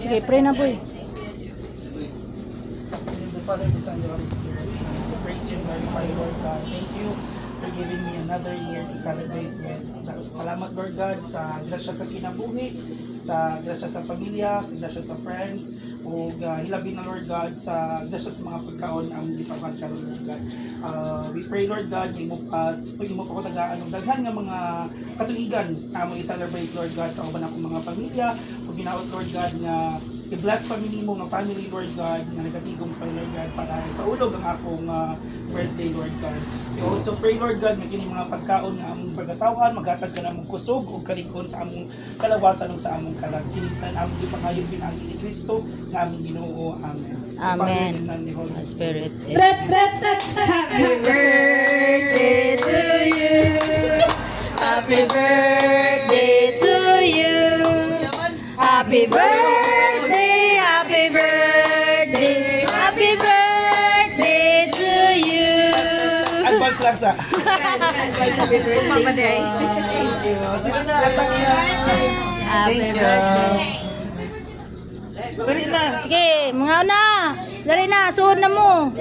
Sige, pray na boy. The Father, the Son, the Holy Spirit. Praise you, glorify you, Lord God. Thank you for giving me another year to celebrate with. Salamat, Lord God, sa grasya sa kinabuhi, sa grasya sa pamilya, sa grasya sa friends, o hilabi na, Lord God, sa grasya sa mga pagkaon ang gisakan ka, Lord God. We pray, Lord God, yung mo pa ko tagaan ng daghan nga mga katuigan na mo i-celebrate, Lord God, kauban akong mga pamilya, o ginaot, Lord God, nga i-bless family mo, ng family, Lord God, nga nagatigong pa, Lord God, para sa ulog ang akong birthday, Lord God. We also pray, Lord God, may kini mga pagkaon nga among pag-asawahan, maghatag ka na mong kusog o kalikon sa among kalawasan o sa among kalag. Kinigtan among ipangayog pinangin ni Kristo, nga aming Ginoo. Amen. Amen. The Father, the Son, the Holy Spirit. Happy birthday to you. Happy birthday to you. Happy birthday, happy birthday, happy birthday to you. Advance lang sa. Happy birthday. Thank you. Sige na, atang na. Happy Thank you. birthday. Dali na. Sige, mga na. Dali na, suod na mo.